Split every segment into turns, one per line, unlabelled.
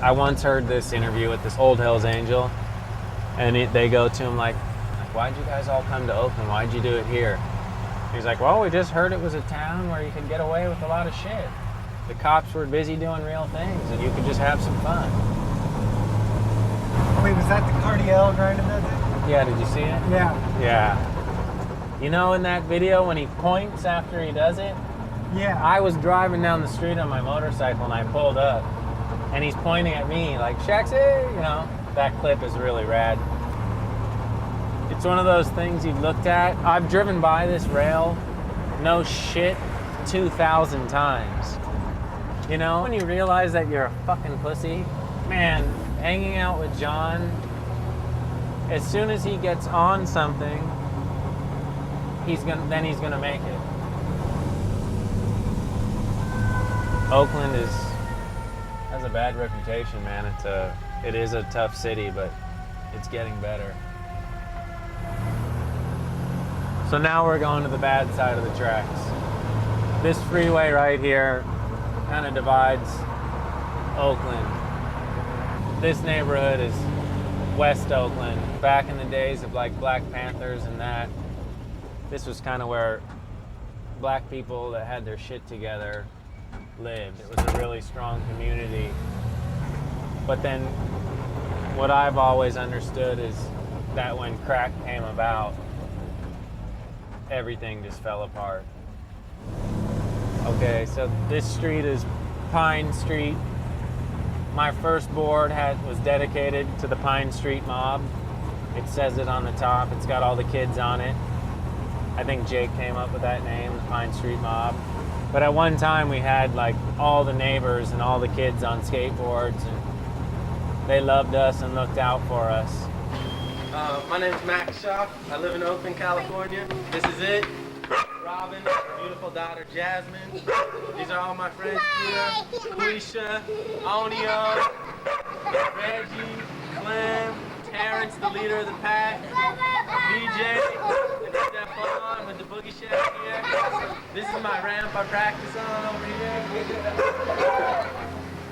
I once heard this interview with this Old Hills Angel, and they go to him like, why'd you guys all come to Oakland? Why'd you do it here? He's like, well, we just heard it was a town where you could get away with a lot of shit. The cops were busy doing real things, and you could just have some fun.
Wait, was that the Cardiel grinding that thing?
Yeah, did you see it?
Yeah.
Yeah. You know, in that video when he points after he does it?
Yeah.
I was driving down the street on my motorcycle and I pulled up, and he's pointing at me like, Shaxy, you know? That clip is really rad. It's one of those things you've looked at. I've driven by this rail, no shit, 2,000 times. You know, when you realize that you're a fucking pussy, man, hanging out with John, as soon as he gets on something, he's gonna make it. Oakland has a bad reputation, man. It is a tough city, but it's getting better. So now we're going to the bad side of the tracks. This freeway right here kind of divides Oakland. This neighborhood is West Oakland. Back in the days of like Black Panthers and that, this was kind of where black people that had their shit together lived. It was a really strong community. But then what I've always understood is that when crack came about, everything just fell apart. Okay, so this street is Pine Street. My first board was dedicated to the Pine Street mob. It says it on the top. It's got all the kids on it. I think Jake came up with that name, the Pine Street mob. But at one time we had like all the neighbors and all the kids on skateboards, and they loved us and looked out for us.
My name is Max Schaaf. I live in Oakland, California. This is it. Robin, her beautiful daughter Jasmine. These are all my friends here. Felicia, Onio, Reggie, Clem, Terrence, the leader of the pack, BJ, and Steph on with the boogie shack here. This is my ramp I practice on over here.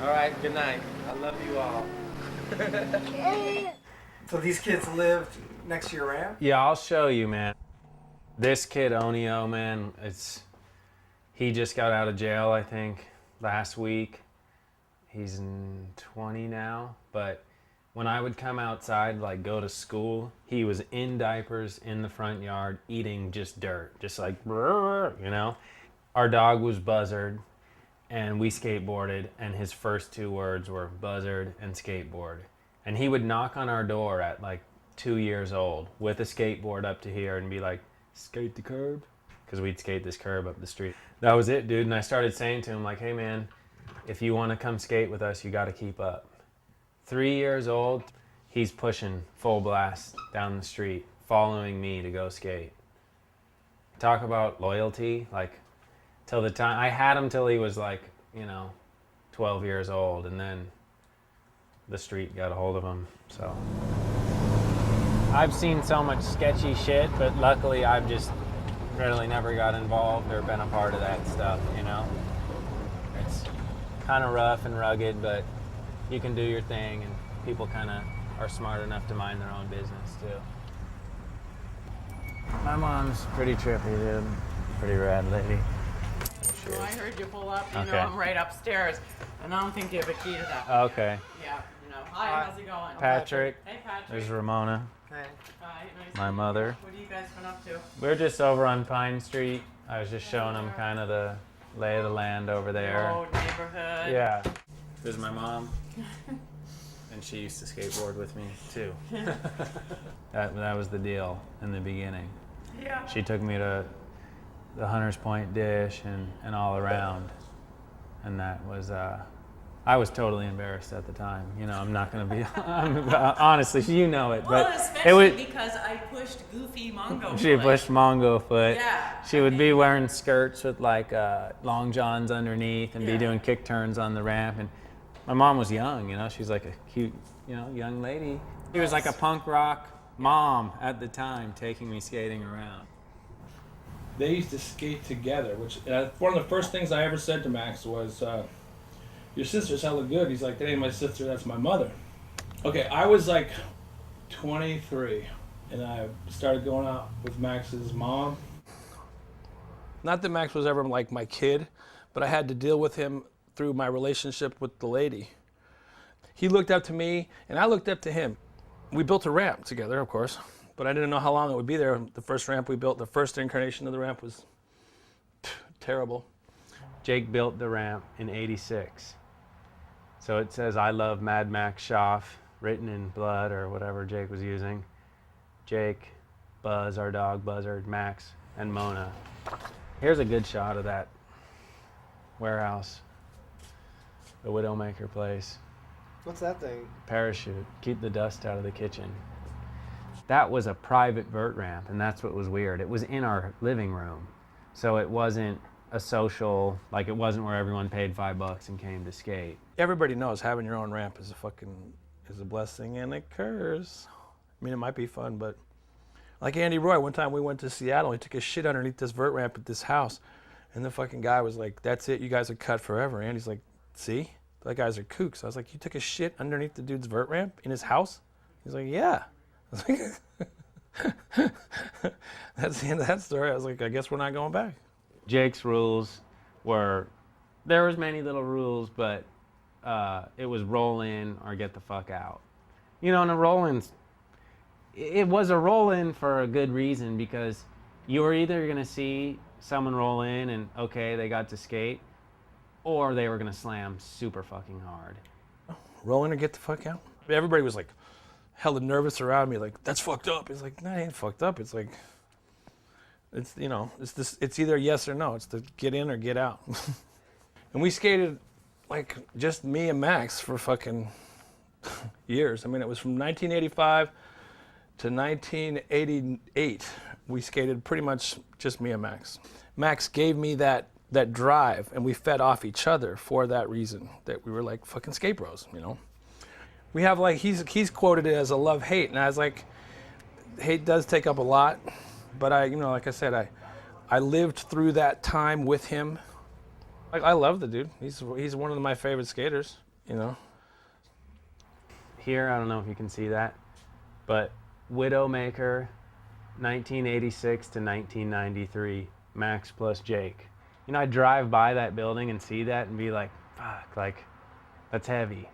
All right, good night. I love you all.
So these kids lived next to your ramp?
Yeah, I'll show you, man. This kid, Onio, man, he just got out of jail, I think, last week. He's 20 now, but when I would come outside, like go to school, he was in diapers in the front yard eating just dirt, just like, you know? Our dog was Buzzard, and we skateboarded, and his first two words were Buzzard and skateboard. And he would knock on our door at like 2 years old with a skateboard up to here and be like, skate the curb? Because we'd skate this curb up the street. That was it, dude. And I started saying to him like, hey man, if you want to come skate with us, you got to keep up. 3 years old, he's pushing full blast down the street, following me to go skate. Talk about loyalty, like till the time, I had him till he was like, 12 years old, and then the street got a hold of him, so. I've seen so much sketchy shit, but luckily I've just really never got involved or been a part of that stuff, you know? It's kind of rough and rugged, but you can do your thing, and people kind of are smart enough to mind their own business, too. My mom's pretty trippy, dude. Pretty rad lady.
Well, I heard you pull up, you
Okay.
know, I'm right upstairs, and I don't think you have a key to that.
Okay.
Yeah, Hi, how's it going?
Patrick.
Hey, Patrick.
There's Ramona,
Hey.
Hi, nice
my
to meet you.
mother.
What have you guys been up to?
We're just over on Pine Street. I was just showing them kind of the lay of the land over there.
Old neighborhood.
Yeah. This is my mom. And she used to skateboard with me too. that was the deal in the beginning.
Yeah.
She took me to the Hunters Point Dish and all around. And that was, I was totally embarrassed at the time. I'm not going to be, honestly, you know it.
Well,
but
especially because I pushed Goofy Mongo.
She pushed Mongo foot.
Yeah.
She would be wearing skirts with like long johns underneath and be doing kick turns on the ramp. And my mom was young, she's like a cute, young lady. She was like a punk rock mom at the time, taking me skating around.
They used to skate together, which one of the first things I ever said to Max was, your sister's hella good. He's like, that ain't my sister, that's my mother. Okay, I was like 23, and I started going out with Max's mom. Not that Max was ever like my kid, but I had to deal with him through my relationship with the lady. He looked up to me, and I looked up to him. We built a ramp together, of course, but I didn't know how long it would be there. The first ramp we built, the first incarnation of the ramp was terrible.
Jake built the ramp in '86. So it says, I love Mad Max Schaaf, written in blood or whatever Jake was using. Jake, Buzz, our dog, Buzzard, Max, and Mona. Here's a good shot of that warehouse, the Widowmaker place.
What's that thing?
Parachute, keep the dust out of the kitchen. That was a private vert ramp, and that's what was weird. It was in our living room, so it wasn't a social, like it wasn't where everyone paid $5 and came to skate.
Everybody knows having your own ramp is a blessing and a curse. I mean, it might be fun, but like Andy Roy, one time we went to Seattle, he took a shit underneath this vert ramp at this house, and the fucking guy was like, that's it, you guys are cut forever. Andy's like, see? That guys are kooks. I was like, you took a shit underneath the dude's vert ramp in his house? He's like, yeah. I was like, that's the end of that story. I was like, I guess we're not going back.
Jake's rules were, there was many little rules, but it was roll in or get the fuck out. You know, and a roll in's, it was a roll in for a good reason, because you were either gonna see someone roll in and okay, they got to skate, or they were gonna slam super fucking hard.
Roll in or get the fuck out? Everybody was like hella nervous around me, like, that's fucked up. It's like, no, it ain't fucked up. It's like, it's, you know, it's either yes or no. It's the get in or get out. And we skated like just me and Max for fucking years. I mean, it was from 1985 to 1988. We skated pretty much just me and Max. Max gave me that drive, and we fed off each other for that reason, that we were like fucking skate bros, you know? We have like, he's quoted it as a love-hate, and I was like, hate does take up a lot, but I, you know, like I said, I lived through that time with him. Like, I love the dude. He's one of my favorite skaters, you know?
Here, I don't know if you can see that, but Widowmaker, 1986 to 1993, Max plus Jake. You know, I drive by that building and see that and be like, fuck, like, that's heavy.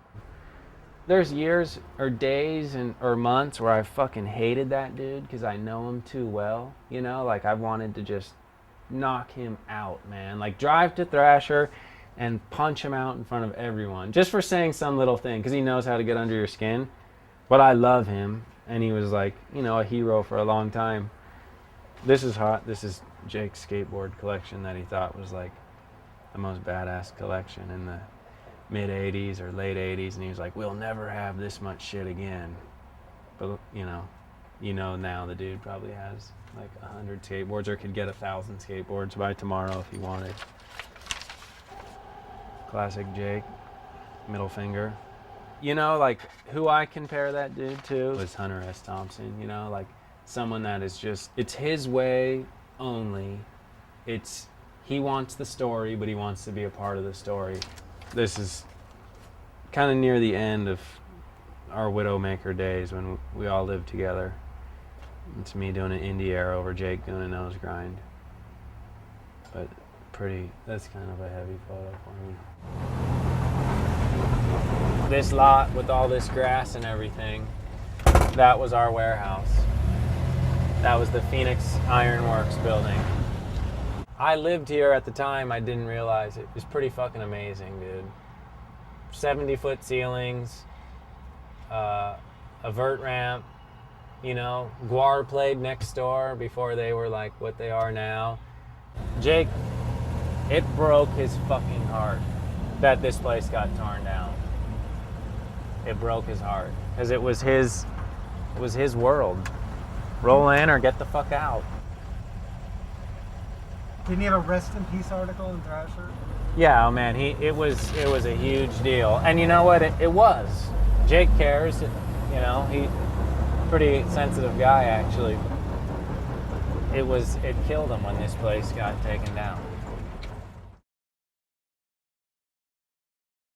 There's years or days or months where I fucking hated that dude because I know him too well, you know? Like, I wanted to just knock him out, man. Like, drive to Thrasher and punch him out in front of everyone just for saying some little thing, because he knows how to get under your skin. But I love him, and he was like, you know, a hero for a long time. This is hot. This is Jake's skateboard collection that he thought was like the most badass collection in the mid 80s or late 80s, and he was like, we'll never have this much shit again. But you know now the dude probably has like 100 skateboards, or could get 1,000 skateboards by tomorrow if he wanted. Classic Jake, middle finger. You know, like, who I compare that dude to was Hunter S. Thompson, you know, like someone that is just, it's his way only. It's, he wants the story, but he wants to be a part of the story. This is kind of near the end of our Widowmaker days when we all lived together. It's me doing an indie air over Jake doing a nose grind. But that's kind of a heavy photo for me. This lot with all this grass and everything, that was our warehouse. That was the Phoenix Ironworks building. I lived here at the time. I didn't realize it was pretty fucking amazing, dude. 70-foot ceilings, a vert ramp, you know, Guar played next door before they were like what they are now. Jake, it broke his fucking heart that this place got torn down. It broke his heart because it was his world. Roll in or get the fuck out.
Didn't he have a rest in peace article in Thrasher?
Yeah, oh man, it was a huge deal. And you know what? It was. Jake cares. You know, he pretty sensitive guy actually. It killed him when this place got taken down.